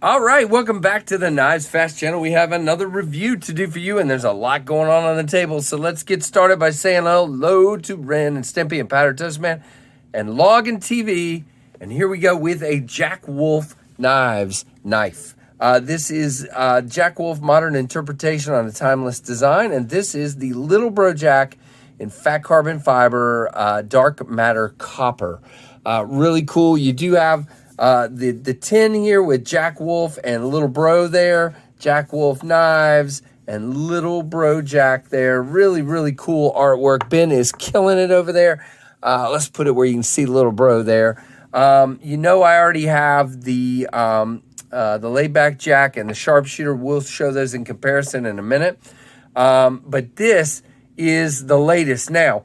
All right, welcome back to the KnivesFAST channel. We have another review to do for you, and there's a lot going on the table. So let's get started by saying hello to Ren and Stimpy and Powder Toast Man and Loggin TV. And here we go with a Jack Wolf Knives knife. This is Jack Wolf Modern Interpretation on a Timeless Design, and this is the Little Bro Jack in fat carbon fiber, dark matter copper. Really cool. You do have the tin here with Jack Wolf and Little Bro there, Jack Wolf Knives and Little Bro Jack there. Really, really cool artwork. Ben is killing it over there. Let's put it where you can see Little Bro there. You know, I already have the laid back Jack and the sharpshooter. We'll show those in comparison in a minute. But this is the latest. Now,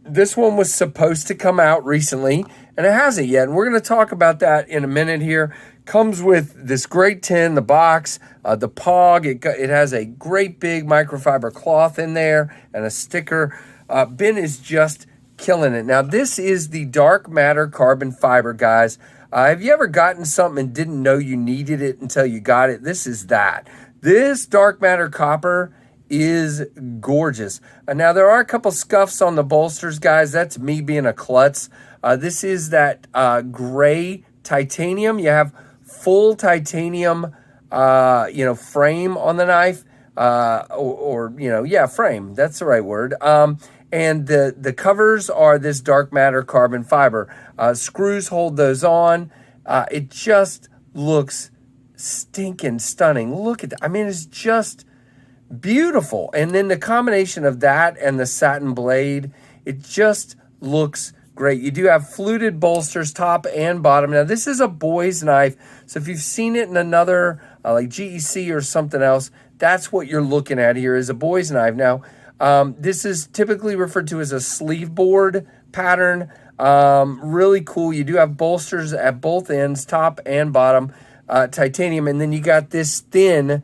this one was supposed to come out recently, and it hasn't yet. And we're going to talk about that in a minute here. Comes with this great tin, the box, the POG. It has a great big microfiber cloth in there and a sticker. Ben is just killing it. Now, this is the dark matter carbon fiber, guys. Have you ever gotten something and didn't know you needed it until you got it? This is that. This dark matter copper is gorgeous. Now, there are a couple scuffs on the bolsters, guys. That's me being a klutz. This is that gray titanium. You have full titanium, frame on the knife, frame. That's the right word. And the covers are this dark matter carbon fiber. Screws hold those on. It just looks stinking stunning. Look at that. I mean, it's just beautiful. And then the combination of that and the satin blade, it just looks great. You do have fluted bolsters top and bottom. Now, this is a boy's knife, so if you've seen it in another like GEC or something else, that's what you're looking at here is a boy's knife. Now, this is typically referred to as a sleeve board pattern. Really cool. You do have bolsters at both ends, top and bottom, titanium, and then you got this thin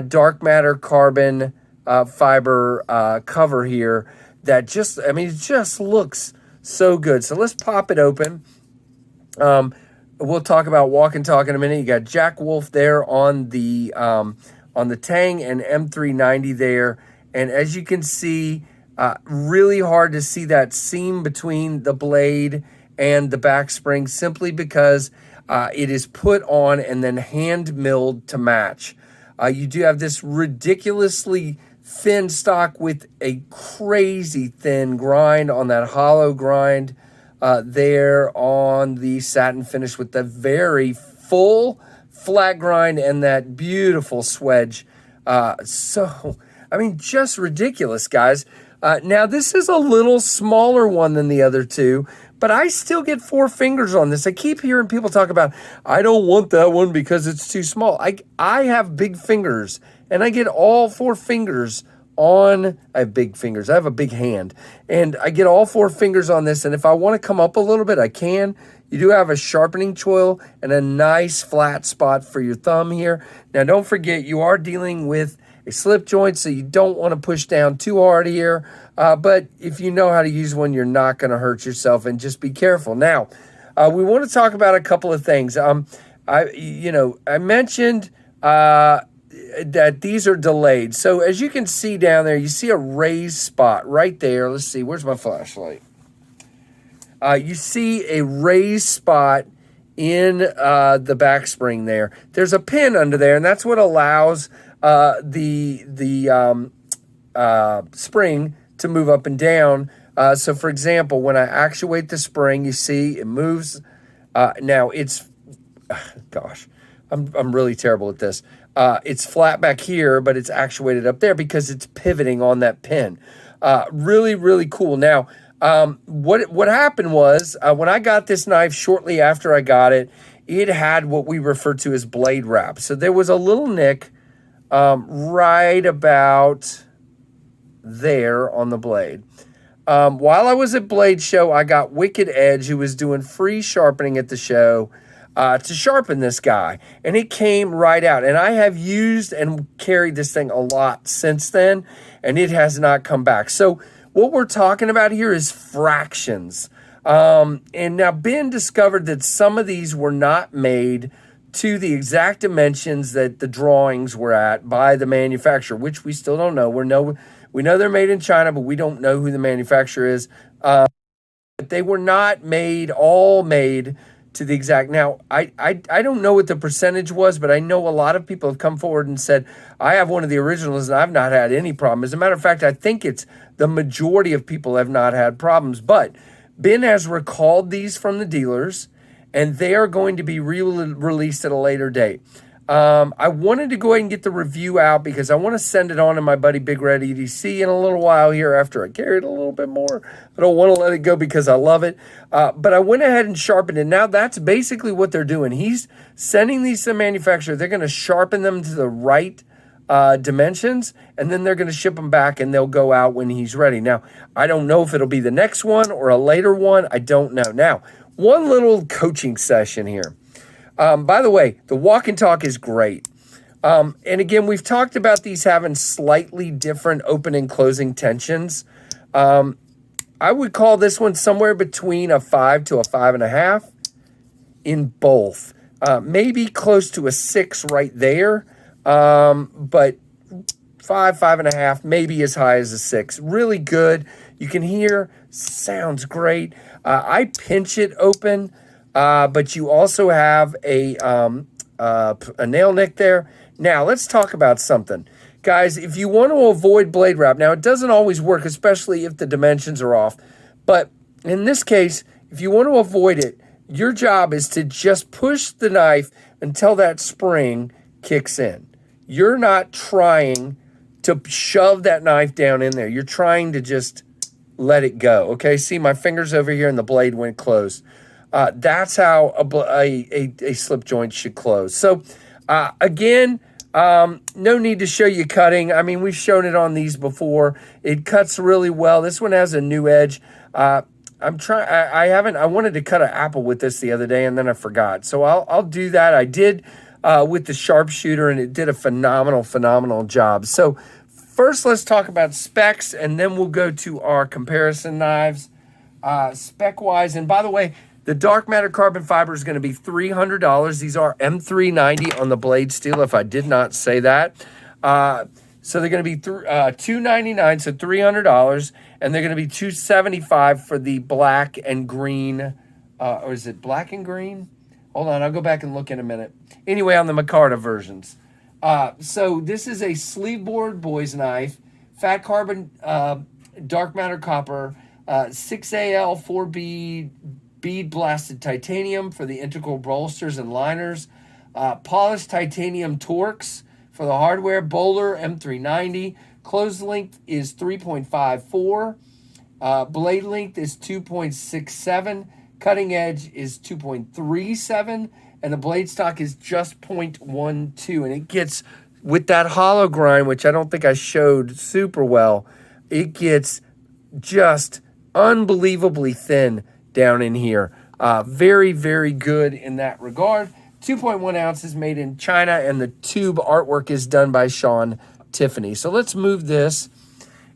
dark matter carbon fiber cover here that just, I mean, it just looks so good. So let's pop it open. We'll talk about walk and talk in a minute. You got Jack Wolf there on the Tang and M390 there. And as you can see, really hard to see that seam between the blade and the back spring simply because it is put on and then hand milled to match. You do have this ridiculously thin stock with a crazy thin grind on that hollow grind there on the satin finish with the very full flat grind and that beautiful swedge. So, I mean, just ridiculous, guys. Now, this is a little smaller one than the other two, but I still get 4 fingers on this. I keep hearing people talk about, I don't want that one because it's too small. I have big fingers, and I get all 4 fingers on, I have big fingers. I have a big hand, and I get all 4 fingers on this, and if I want to come up a little bit, I can. You do have a sharpening choil and a nice flat spot for your thumb here. Now, don't forget, you are dealing with a slip joint, so you don't want to push down too hard here. But if you know how to use one, you're not going to hurt yourself, and just be careful. Now, we want to talk about a couple of things. I mentioned that these are delayed. So as you can see down there, you see a raised spot right there. Let's see, where's my flashlight? You see a raised spot in the back spring there. There's a pin under there, and that's what allows the spring to move up and down. So for example, when I actuate the spring, you see it moves. Now it's, gosh, I'm really terrible at this. It's flat back here, but it's actuated up there because it's pivoting on that pin. Really, really cool. Now, what happened was when I got this knife shortly after I got it, it had what we refer to as blade wrap. So there was a little nick right about there on the blade. While I was at Blade Show, I got Wicked Edge, who was doing free sharpening at the show, to sharpen this guy, and it came right out. And I have used and carried this thing a lot since then, and it has not come back. So what we're talking about here is fractions. And now Ben discovered that some of these were not made to the exact dimensions that the drawings were at by the manufacturer, which we still don't know. We know they're made in China, but we don't know who the manufacturer is. But they were not all made to the exact. Now, I don't know what the percentage was, but I know a lot of people have come forward and said, I have one of the originals and I've not had any problem. As a matter of fact, I think it's the majority of people have not had problems. But Ben has recalled these from the dealers, and they are going to be released at a later date. I wanted to go ahead and get the review out because I want to send it on to my buddy Big Red EDC in a little while here after I carry it a little bit more. I don't want to let it go because I love it. But I went ahead and sharpened it. Now that's basically what they're doing. He's sending these to the manufacturer. They're going to sharpen them to the right dimensions, and then they're going to ship them back, and they'll go out when he's ready. Now, I don't know if it'll be the next one or a later one. I don't know. Now, one little coaching session here. By the way, the walk and talk is great. And again, we've talked about these having slightly different open and closing tensions. I would call this one somewhere between a 5 to a 5.5 in both. Maybe close to a 6 right there. But 5.5, maybe as high as a 6. Really good. You can hear, sounds great. I pinch it open, but you also have a nail nick there. Now, let's talk about something. Guys, if you want to avoid blade wrap, now it doesn't always work, especially if the dimensions are off. But in this case, if you want to avoid it, your job is to just push the knife until that spring kicks in. You're not trying to shove that knife down in there. You're trying to just let it go. Okay, see my fingers over here and the blade went closed. That's how a slip joint should close. So again, no need to show you cutting. I mean, we've shown it on these before. It cuts really well. This one has a new edge. I wanted to cut an apple with this the other day and then I forgot. So I'll do that. I did with the sharpshooter, and it did a phenomenal job. So first, let's talk about specs, and then we'll go to our comparison knives. Spec-wise, and by the way, the dark matter carbon fiber is going to be $300. These are M390 on the blade steel, if I did not say that. So they're going to be $299, so $300, and they're going to be $275 for the black and green. Or is it black and green? Hold on, I'll go back and look in a minute. Anyway, on the Micarta versions. So this is a sleeve board boy's knife, fat carbon, dark matter copper, 6AL 4B bead blasted titanium for the integral bolsters and liners, polished titanium Torx for the hardware, bowler M390, close length is 3.54, blade length is 2.67, cutting edge is 2.37, and the blade stock is just 0.12. And it gets, with that hollow grind, which I don't think I showed super well, it gets just unbelievably thin down in here. Very, very good in that regard. 2.1 ounces made in China, and the tube artwork is done by Sean Tiffany. So let's move this,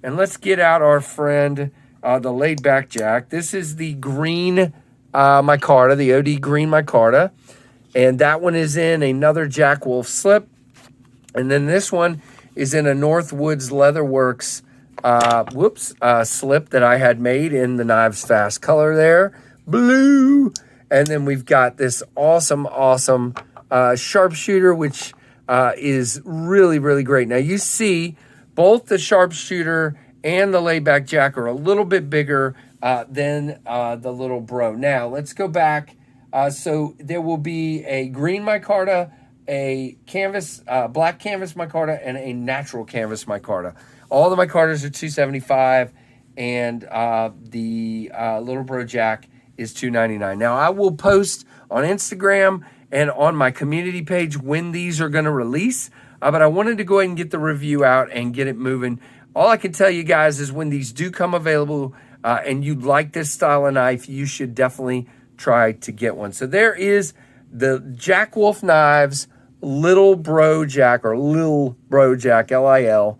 and let's get out our friend, the laid back jack. This is the green micarta, the OD green micarta. And that one is in another Jack Wolf slip. And then this one is in a Northwoods Leatherworks slip that I had made in the KnivesFAST color there. Blue. And then we've got this awesome sharpshooter, which is really, really great. Now you see both the sharpshooter and the layback jack are a little bit bigger than the little bro. Now let's go back. So there will be a green micarta, a canvas, black canvas micarta, and a natural canvas micarta. All the micartas are $275, and the little bro jack is $299. Now I will post on Instagram and on my community page when these are going to release, but I wanted to go ahead and get the review out and get it moving. All I can tell you guys is when these do come available and you like this style of knife, you should definitely try to get one. So there is the Jack Wolf Knives Little Bro Jack, or Lil Bro Jack, Lil.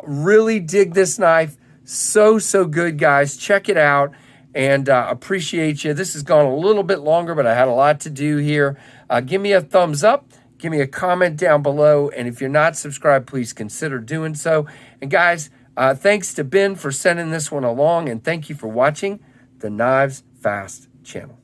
Really dig this knife. So good, guys. Check it out. and appreciate you. This has gone a little bit longer, but I had a lot to do here. Give me a thumbs up. Give me a comment down below. And if you're not subscribed, please consider doing so. And guys, thanks to Ben for sending this one along. And thank you for watching the Knives Fast channel.